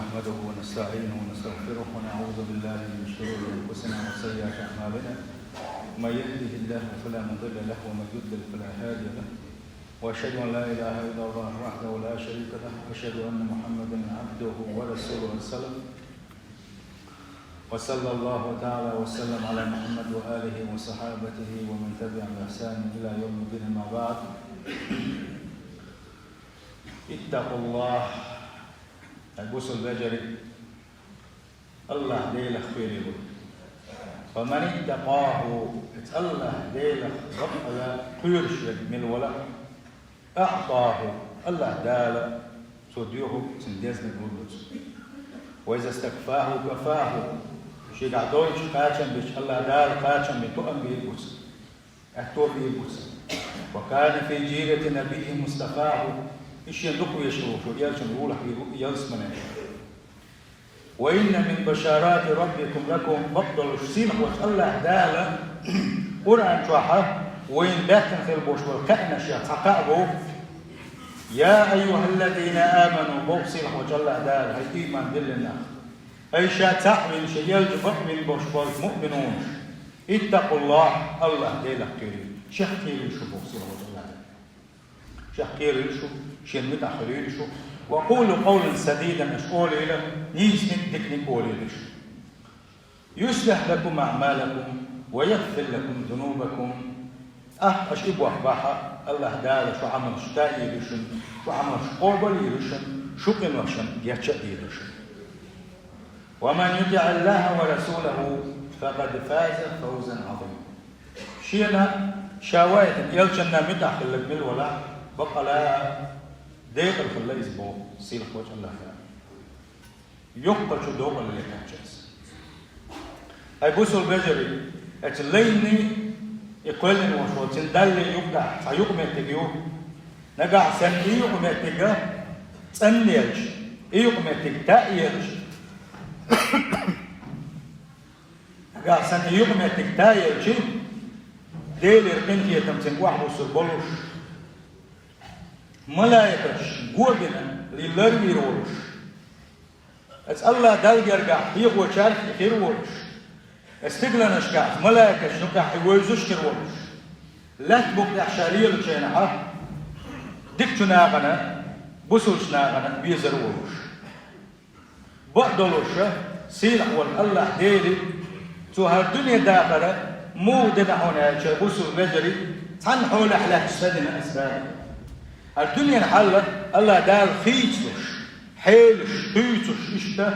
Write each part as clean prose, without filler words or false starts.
نحمده ونستعينه ونستغفره ونعوذ بالله من شرور أنفسنا وسيئات أعمالنا. من يهده الله فلا مضل له ومن يضلل فلا هادي له. وأشهد أن لا إله إلا الله وحده لا شريك له وأشهد أن محمدا عبده ورسوله وصلى الله تعالى وسلم على محمد وآله وصحابته ومن تبعهم بإحسان إلى يوم الدين. ما بعد، اتقوا الله. البوس البجري الله ديلخ خير فمن اتقاه الله ديلخ ربنا خيرش من ولا أعطاه الله دال صديه سنديز نقولش. وإذا استكفاه كفاه شيء قاعدوش قاتم بيش الله دال قاتم بتوأم بيبوس أتوب بيبوس. وكان في جيرة نبيه مصطفاه إيش يندقوا يشوفوا شو يالشون يقول يلسمنا. وإن من بشارات ربكم لكم فضل السين الله دال قرآن شوحة وين باتن في البوش والكأن شيء تقابو. يا أيها الذين آمنوا بوصل وجل دال هاي إيمان دلنا أي شيء تعمل شيء يلجبط من بوش مؤمنون. اتقوا الله الله ديلك كريم شخير شو بوصل وجل شخير شو شين متأخرين شو وقولوا قولا سديدا أشقول إلى نيسن تكنيك قوليش يصلح لكم أعمالكم ويغفر لكم ذنوبكم. أشيبوا أخباحا الله دال شو عمل شتائي يرشن شو عمل شقوبل يرشن شو قنوشن يتشأ يرشن. ومن يطع الله ورسوله فقد فاز فوزا عظيما. شينا شاوية يلشنا متأخر لك من ولا بقى لا ديقل في الله يزبو سيلك وجه الله يقبل شو دوغل اللي كانتشاس أي بوسو البجري أتليني يقولن وشو تندل يقع سيقمت تجيو نقع سن يقمت تجا تنيلش يقمت تجتايلش نقع سن يقمت تجتايلش ديل يرقنتي يتمسن واحد وسربلوش ملايكش قوبنا للرمي روش. أس الله دال يرجع يقوى شارك يروش. استقلنا شكاس ملايكش نكح يوزوش كروش. لا تبقى شارية لشينها دكتو ناغنا بسوش ناغنا بيزروش. بقدلوش سيلح والله ديلي تو هالدنيا داخلة مو دنا هنا بسو بجري تنحول أحلى السدنا أسباب. الدنيا نحلت الله دال خيتش حيلش خيتش إشته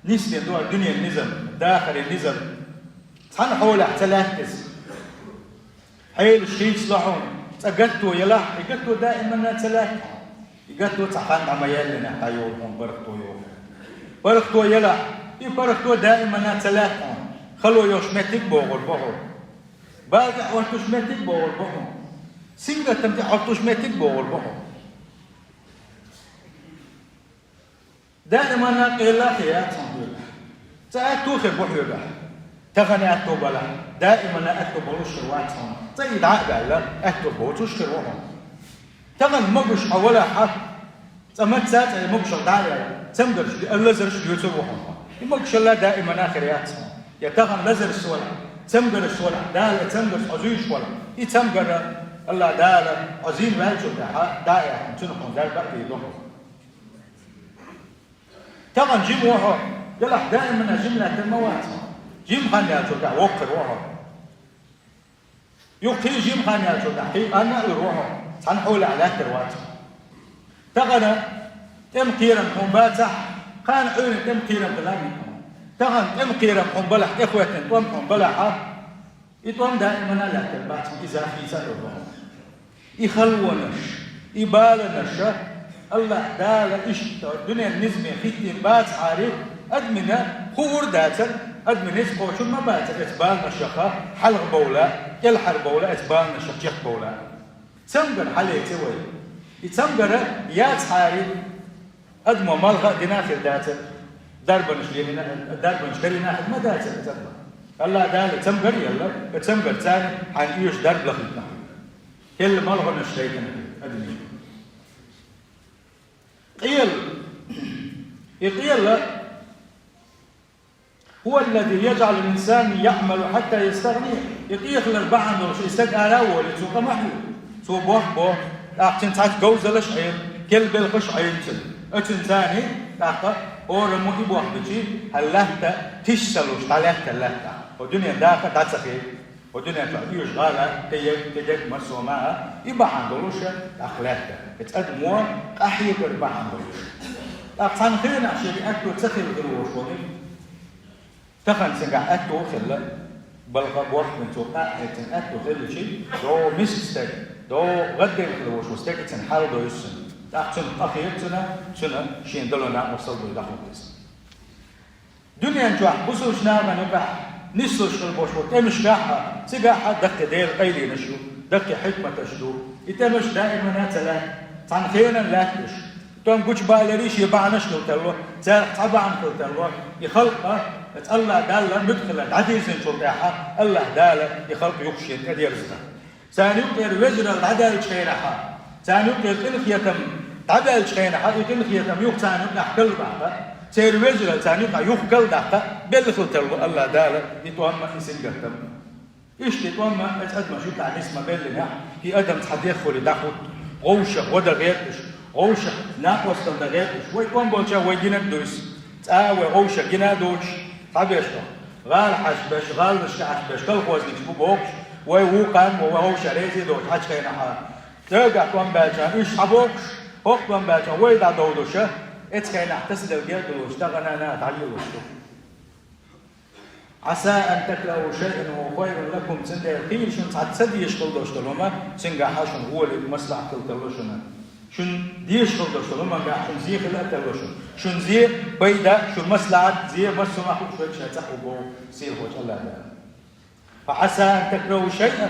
نسبة دو الدنيا النزم داخل النزم تنحول احتلاكز حيلش خيتش لحون تقدتو يلاح يقدتو دائما نتلاك يقدتو تحان عميال لنا حيولهم برختو يلاح برختو دائما نتلاك خلو يوشمتك بوغل بوغل باقي حوالتوشمتك بوغل بوغل سينجا تمتي حطوش ماتك بوغل بوغل دائما نقل خيات صندوق تأتو خير بوحيوغا تغني أتو بلا دائما أتو بلوش روات صندوق تأيد عقل أتو بوتوش كروهم تغن مقش حولا حق تمت سات مقش الدعية تمدرش اللزرش يوتوهم مقش الله دائما آخريات صندوق يتغن لزر السولا تمدر السولا دائما تمدر عزوش ولا يتمدر الله دار عظيم والجو دائع تنقل دار بقي لهم طبعا جيم وهو يلا دائما جملة الموات جيم خان يالجو وقر وهو يقي جيم خان يالجو أنا الروح تنحول على التروات تغنى تمكيرا حنباتح كان عين تمكيرا بلاني تغنى تمكيرا حنبلح إخوة توم حنبلحة يتوم دائما لا تربات إذا في سر الروح يخلونش يبالنش الله دال إشت الدنيا النزمة خيتين بات عارف أدمنا خور داتن أدمنا إسقوش ما بات إتبالنا شخا حلق بولا يلحر بولا إتبالنا شخ بولا تمجر حلي توي يتمجر يات عارف أدم مالغا دناخل داتن دربنش لينا دربنش كرينا ما داتن تمجر الله دال تمجر يلا تمجر تاني عن إيش درب لخيتنا كل ما لغنا الشيطان أدني قيل يقيل هو الذي يجعل الإنسان يعمل حتى يستغني. يقيل البعض يستقى الأول سوق محلو سوق بوحبو أحسن تعت جوز الشعير كل بالخش عينتل أتنساني أخا أورمو إبوح بتي هلهتا تشسلوش تلهتا لهتا والدنيا داخل تاتسخي والدنيا تعطيوش غالا تيجي مرسو معها إبا عندلوش أخلهتا اتقدموا أحيك إبا عندلوش أقصان خيرنا عشان أكتو تسخي الغلوش وغير تخن سنقع أكتو خلا بلغب وقت من توقع أكتو خلا شيء دو مسستك دو غدي الغلوش وستك تنحال دو يسن أحسن أخير سنة شين دلنا وصل بالدخل بس. دنيا نجوا بسوش نعم نبح نسوش البوشوت إمش كاحة سجاحة دق دير قيلي نشلو دق حكمة تشلو إتمش دائما نتلا عن خيرنا لا تش توم كوش بالريش يبع نشلو تلو طبعا تلو يخلق الله دالة مدخل عديس نشوفها الله دالة يخلق يخشي كدير زنا ثاني يقدر وزر العدالة خيرها ثاني يقدر يتم تعبال شينا حد يقول يتم يوق ثاني نحكل بعض سير وزر ثاني يحكل دقة بلغت الله دالة يتوهم إنسان قتم إيش يتوهم أجد ما شو تعني اسمه بلنا في أدم تحديث خلي دخل غوشة وده غيرش غوشة ناقص ده غيرش ويكون بولشة ويجينا دوس تأوي غوشة جينا دوش تعبيش غال حش غال مش حش كل خوازني شو بوكش ويوقن وغوشة ريزي دوش حش كينا حا ترجع توم بيجا إيش حبوكش أقوم بيجا ويدا دودوشة إتكين احتسد الجلد واشتغلنا أنا تعليل عسى أن تكرهوا شيئا وهو خير لكم سنة الخير شن تعتسدي يشغل دوشتلوما سنجا حاشن هو اللي مصلحة تلوشنا شن دي يشغل دوشتلوما قاع شن زي خلق تلوشن شن زي بيدا شن مصلحة زي مسوما حق شوية شاتحوا بو سير هوش الله ده فعسى أن تكرهوا شيئا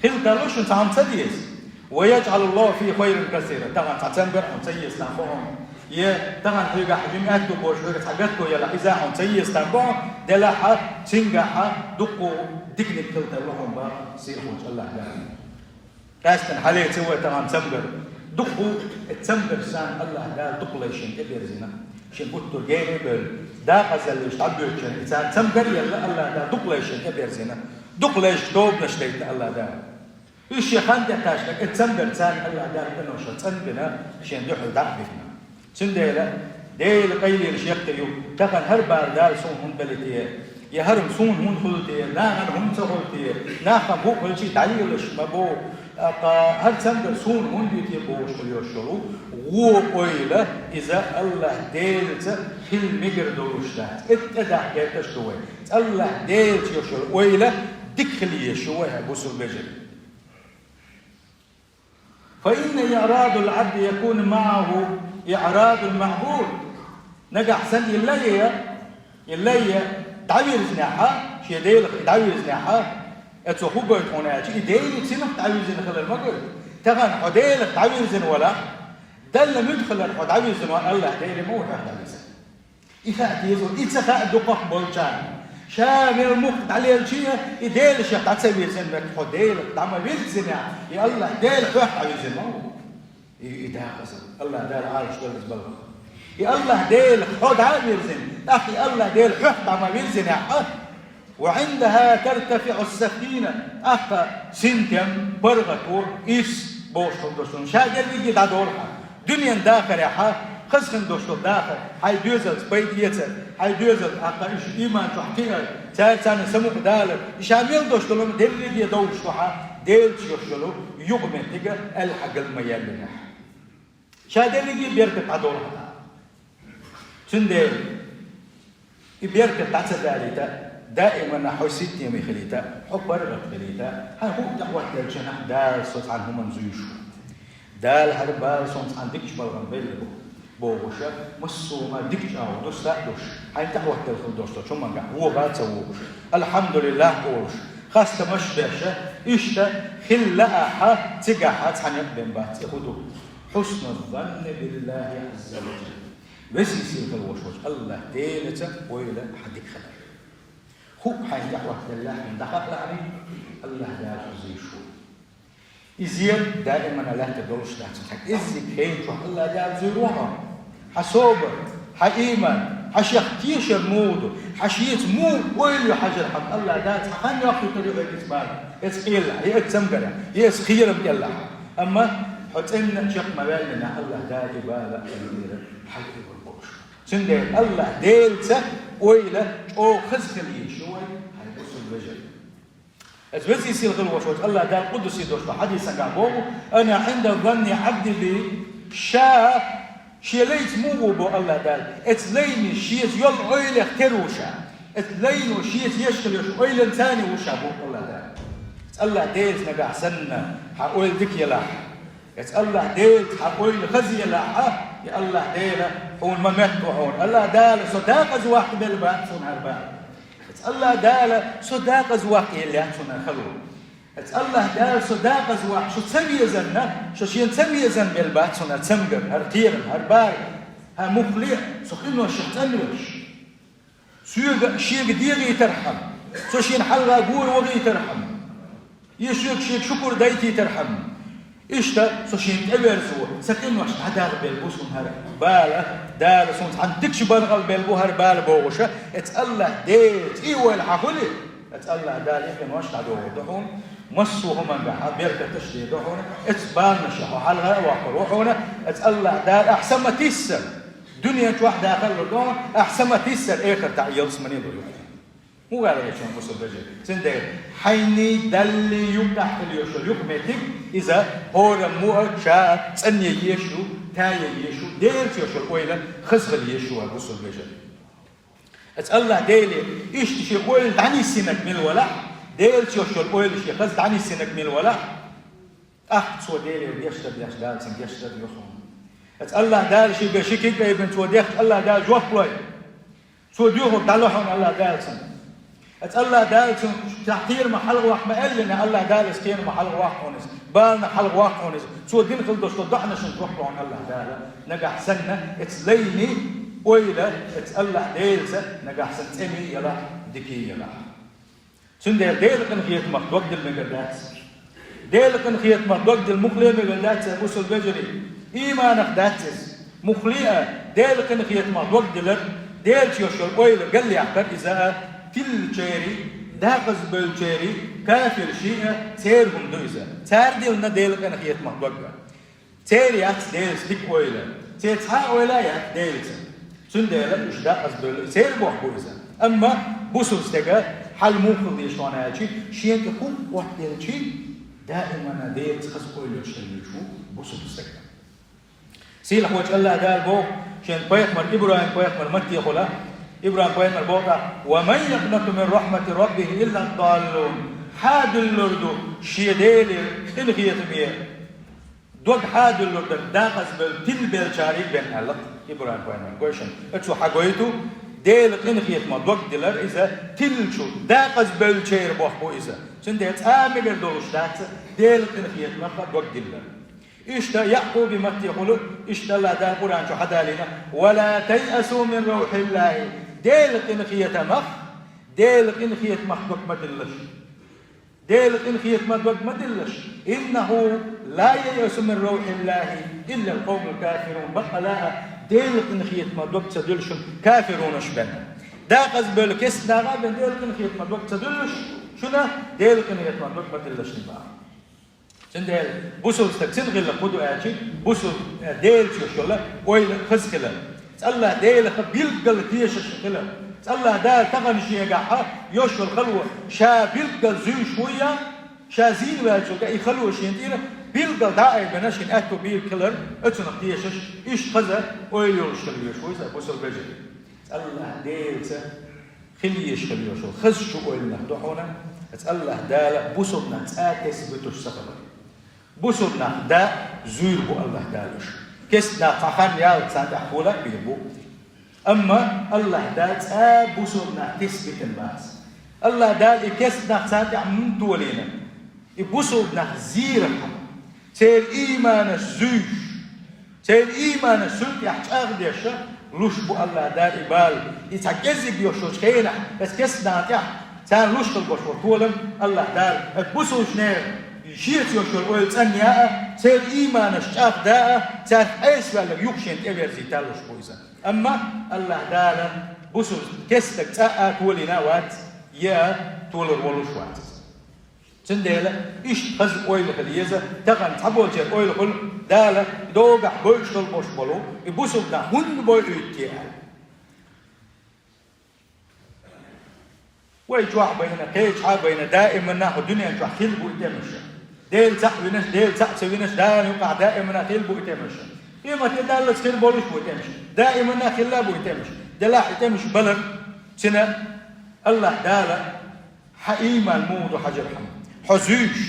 خير تلوشن تعتسديس ويجعل الله فيه خير كثير طبعا تعتبر أن تيس نافهم يه طبعا هيجا حجم أكتو بوش هيجا حاجاتكو يلا إذا أن تيس تنبع دلها تنجح دقو تكنيك تلتلهم با سيرهم الله يعني كاستن حالي سوى طبعا تنبر دقو تنبر سان الله قال دقو ليشين كبير زينا شين بوتو جيبل دا قزل ليش تعبيرشين إذا تنبر يلا الله قال دقو ليشين كبير زينا دقو ليش توب نشتيت الله قال إيش يخان تحتاجك التنبر تان الله دار إنه شو تنبنا شين دحول دعبنا سنديلا ديل قيل الشيخ تيو تكن هربار دار سون هم بلتيه يهرم سون هم خلتيه ناخن هم سخلتيه ناخن بو كل شيء تعليل الش مبو هر تنبر سون هم بيتيه بوش يوشلو وو قيله إذا الله ديل تخل مجر دوشلات اتدع كتشتوي الله ديل يوشلو قيله دخليه شويه بوسو بجر فإن إعراض العبد يكون معه إعراض المعبود نجح سن يلي تعبير زناحة شيء ديل تعبير زناحة أتوخبر هنا شيء ديل سنة تعبير زن خلال المجر تغن حديل تعبير زن ولا دل مدخل الحدعبير زن ولا الله ديل مو تعبير زن إذا تيزون إذا دقق بولشان شامل مخت عليه الشيء يديل الشيء تعتبر زين بك حديل تعمل زنا يا الله ديل فح على زنا إذا قصد الله ديل عايش ولا زبالة يا الله ديل حد عامل زين أخي الله ديل فح تعمل زنا وعندها ترتفع السفينة أخا سنتم برغتور إيش بوش خدوشون شاجر يجي دادورها دنيا داخل يا خزخن دوشتو داخل هاي دوزلت بيديته هاي دوزلت أقايش إيمان تحكيها تاني سموك دالك إشاميل دوشتو لهم دلقي دوشتوها ديل تشوشتو يغمن تيجا الحق الميال لنح شادلقي بيركت عدورها تنديل بيركت تعتداليتا دائما حوسيت يمي خليتا حب برغت خليتا هاي هو دعوة الجناح دال صوت عنهم منزويشو دال هربال صوت عن ديكش بلغن بيلغو بوشة مسوما ديكش أو دوستا دوش هاي دعوة الخل دوستا شو منقع هو غاتsa ووش الحمد لله بوش خاصة مش باشا إشتا خلقها تقعها تحنيق بين بات يخدو حسن الظن بالله عز وجل بس يصير في الوشوش الله ديلته ويلا حدك خلق هو حين دعوة الله من دقق لعني الله لا يعزيشو إزيد دائما لا تدورش تحتك إزي كين شو الله لا يعزيروها حسوبة إيمان حش يختيش المود حش يتمو ويل حجر حق الله دات خان ياخذ طريق الإسبان يتقيل يتسمجر يسخير بيلا أما حتى شق مبالنا الله دات بالا حق البربوش سندل الله ديلته ويلا أو خزخلي شوي هيبص الوجه أتبز يصير غلوة شوي الله دال قدس يدوش بحديث عن أنا عند ظن عبدي بي شاء شيليت مو بو الله دال اتلين شيت يل اويل اختروشا اتلين وشيت يشكل يش اويل ثاني وشا بو الله دال الله ديت نجا سنة حقول دك يلا الله ديت حقول خزي يلا يا الله ديلا هون ما مكتوحون الله دال صداق زواق بالبان سون هالبان الله دال صداق زواق اللي سون خلو الله دال صداق زواق شو تسمي زنا شو شين تسمي زن بالبات سون تسمجر هرتير هربار ها مخليع سخينو الشحتنوش سوق شيء ديري ترحم سو شين حلقة قول وغي ترحم يشوك شيء شكر دايتي ترحم إشتا سو شين تبرزو سكينوش هدار بالبوسون هر بالا دال سون عندك شبرغل بالبو هر بال بوغشة الله ديت إيوه الحقولي الله دال يمكن واش تعدو دحون مصوهم من بحا بيركة تشتي دحون اتبان نشحو حلغة وقروحونا الله دال أحسن ما تيسر دنيا واحد داخل لدون أحسن ما تيسر إيخر تعيض مني دو يوم مو قال لك شون بصر بجي سندير حيني دالي يمتح اليوشو يقمتك إذا هورا مو شاء تسني يشو تاي يشو ديرت يشو الويلة خزغل يشو بصر بجي الله ديلي إيش تشي قول دعني سنك من الولا ديل تشوشل قول شي خز دعني سنك من الولا سو ديلي بيشتد دال سن بيشتد يخون الله دال شي بشكل بنت وديخ الله دال جوف بلاي سو ديوه دالوحون الله دال سن الله دال سن تحتير محل واح ما قال لنا الله دال سكين محل واح ونس بالنا حل واح ونس سو دين خلدوش ضحنا شن روحون الله دال نجح سنه اتليني ويلا الله ديلسه نجح سنتمي يلا دكي يلا سندير ديلقن خيط مخدوق دل مقدات ديلقن خيط مخدوق دل مخليه مقدات بوسل بجري إيمانك داتس مخليه ديلقن خيط مخدوق دل ديل تيوشل ويلا قال لي عقد إذا تل شيري داقز بالشيري كافر شيء سيرهم دويزا سار ديلنا ديلقن خيط مخدوق سيريات ديلس ديك ويلا سيتها ولايات ديلس سندير مش داقز بال سير بوحبوزا أما بوسل استجا حل موقف ليشون هالشي شيء تكون واحد الشيء دائما دير تخص كل شيء شو بوسل استجا سيل خوش الله دال بو شين بيخمر إبراهيم بيخمر متي خلا إبراهيم بيخمر بوقا ومن يقنط من رحمة ربه إلا الضالون حاد اللرد شيء ديل إلغيت مية دوق حاد اللرد داقز بال تل بالشاري بين علق إبراهيم بيخمر قويشن اتشو حقويتو ديل قنخيت ما دوق دلر إذا تلشو داقز بالشير بوحبو إذا سنديت آمير دولش داقز ديل قنخيت ما دوق دلر إشتا يعقوب متى يقولوا إشتا الله دا القرآن شو حدا لنا ولا تيأسوا من روح الله ديل قنخيت مخ ديل قنخيت مخ دوق مدلش ديل قنخيت ما دوق مدلش إنه لا ييأس من روح الله إلا القوم الكافرون بقى لا ديل قنخيت ما دوق تدلش كافرون شبنا دا قزبل كسنا غابن ديل قنخيت ما دوق تدلش شنا ديل قنخيت ما دوق مدلش نبا سندل بوسل تكسل لقدو آتي بوسل ديل شوشولا ويل خزكلا الله ديل بيلقل تيش شكلا الله دا تغني شيء جاها يوشل خلوة شا بيلقل زين شوية شا زين واجو جا يخلوه شيء تيرا بيلقل داعي بناشين أتو بيل كلر أتونا تيش إيش خزة ويل يوشل يشوي بوسل بيجي الله ديل خلي يشكل يوشل خز شو ويل نهدوحونا الله دال بوسلنا تأكس بتوش سقطه بوسلنا دا زور بو الله دالش كسنا فخر يا تساعد حولك بيبو أما الله دال بوسلنا تثبت الباس الله دال كسنا تساعد من دولينا بوسلنا زيرها تير إيمان الزوج تير إيمان الزوج يحتاج ديشة لوش بو الله دال إبال يتعجزك يوشوش خينا بس كسنا تيح تان لوش تلبش وطولم الله دال بوسل شنير شيت يشول أول ثانية سيد إيمان الشاف داء سيد أيس ولا يكشن تبرزي تلوش بويزا أما الله دالا بوسو كستك تاء تولينا وات يا تولر ولوش وات سنديلا إيش خز أويل خليزة تغن تحبول جر أويل خل دالا دوغا بوش خل بوش بلو يبوسو بنا هن بوي يتيا ويجوا بيننا كيج بيننا دائما ناخذ الدنيا نجوا خيل بو يتمشى ديل تعبناش ديل تعبناش دائما يقع دائما خيل بو يتمشى إما تدل خيل بولش بو يتمشى دائما خيل لا بو يتمشى دلاح يتمشى بلد سنة الله دالا حقيمة المود وحجر حمد حزوش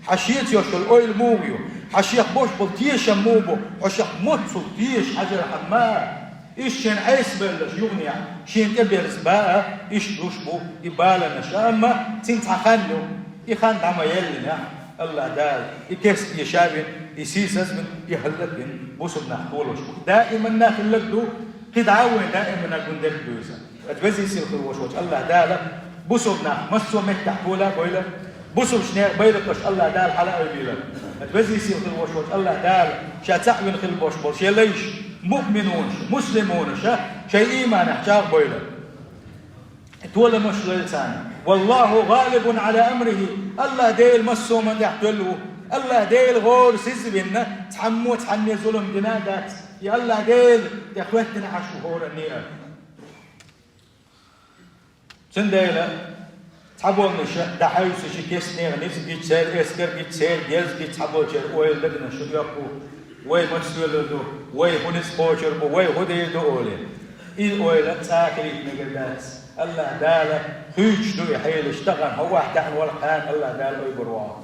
حشيت يوشل أويل مويو حشيخ بوش بلتيش موبو حشيخ موتسو تيش حجر حماد إيش شين عيس بلش يغني شين تبرز بقى إيش دوشبو يبالا نشامة تنتع خانو يخان دعما يلنا الله دال يكس يشابن يسيسس من يهلكن بوسبنا حولوش دائما ناخل لكدو قد عاون دائما نكون دل دوزا اتبزي يصير خلوش الله دال بوسبنا مسو مفتح بولا بويلا بوسب شنير بيلقش الله دال حلقة بيلا اتبزي يصير خلوش الله دال شاتعبن خلبوش بوش يليش مؤمنون مسلمون شيء إيمان احجار بويلا تولى مش لسان والله غالب على أمره الله ديل مسو من يحتلوه الله ديل غور سيزبنا تحمو تحني ظلم جنادات يا الله ديل يا اخوتنا عشهور النية سنديلا تحبوا من الشيء دحيوس شيء كيسني غنيس جيت سير اسكر جيت سير جيز جيت تحبوا شيء اويل لقنا شو يقو وي مسؤول وي هونس بوشر وي هودي دولي إيه ويلا تاكلي نجدات الله داله خيش دو يحيل اشتغل هو احتحن والقان الله داله يبرواه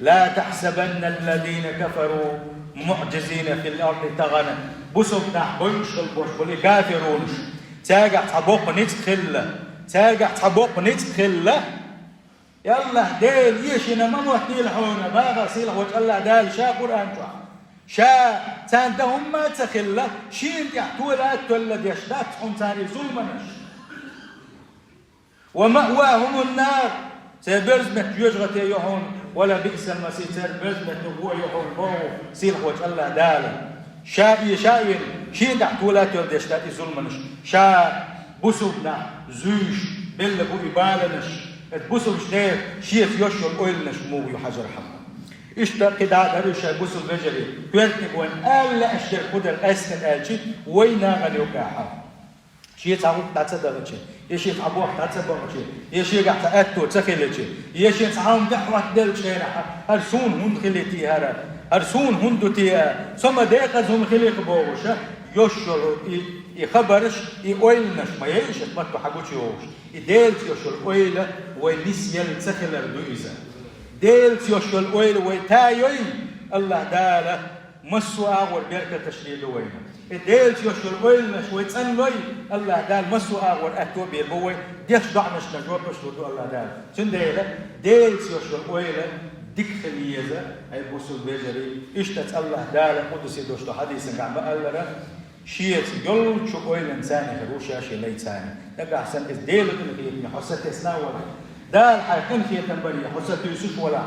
لا تحسبن الذين كفروا معجزين في الأرض تغنى بسبنا بنشل بوشبلي كافرونش تاجع تحبوق نتخلى تاجع تحبوق نتخلى يلا ديل يشنا ما وحدي الحونة ما غسيل وجه الله دال شا قرآن شا تانتهم ما تخلى شين يحتولات تولد يشتات حمتاني ظلمنش ومأواهم النار سيبرز متجوجغة يهون ولا بئس المسيح سيبرز متجوجغة يهون بو سيل وجه الله دال شاين شين يحتولات تولد يشتات ظلمنش شا بسوبنا زوج بلبو إبالنش بسوب شنير شيف يشول أويلنش مو يحجر حمد اشتاق كده درش بوسو البجري تويرتك وين ألا أشتر قدر أسكن أجي وينا غني وقاحة شيء تعود تعتذر شيء يشيء تعبوه تعتذر شيء يشيء قاعد تأتو تخيل شيء يشيء تعاون دحوة دل شيء أرسون هند خليتي هذا أرسون هند تي ثم دقيقة هم خليك بوشة يشول يخبرش يقولنش ما يعيش ما تحبوش يوش يدلت يشول قيلة وينسيل تخيل الدويزة ديلت يشول أويل ويتايوي الله داله مسوا والبركة تشليل وينه ديلت يشول أويل مش ويتسنوي الله دال مسوا والأتو بيبوي ديش ضعنش نجوب مشلو الله دال شن ديله ديلت يشول أويل ديك خليزة أي بوسو بيجري إشتت الله داله قدس يدوشتو حديثا قام بقى شيت يل شو أويل إنسان خروشة شيء لا إنسان نبقى أحسن إز ديلت اللي حسيت إسناولا دال حيكون في تنبرية حسيت يسوش ولا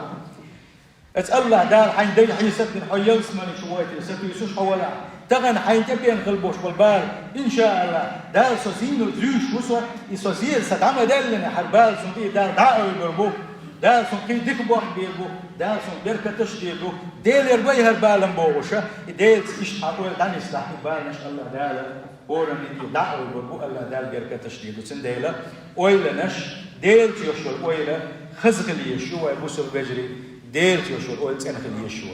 الله دال حين دي حيسكن حيل اسمني شوية يسكن يسوش ولا تغن حين تبين قلبوش بالبال إن شاء الله دال سوزين الزيوش وصور يسوزين ستعمل دلنا حربال سنقي دال دعوة يبربوك دال سنقي ديك بوح بيربوك دال سنق بركة تشتيربوك ديل يربي هربال مبوشة ديل إيش حقول داني سلاح بال إن شاء الله دال بورا من دعوة يبربوك الله دال بركة تشتيربوك سنديلا ويلا نش ديل تيوشول ويلا خزق اللي يشوى يبوسوا البجري ديل تيوشول ويلا تنخل يشوى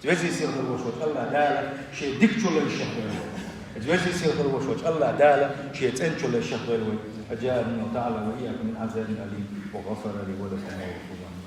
تبزي يصير الوشوش الله داله شيء دكتور للشهوة تبزي يصير الوشوش الله داله شيء تنشل للشهوة أجابني وتعالى وإياكم من عذاب أليم وغفر لي ولكم وغفر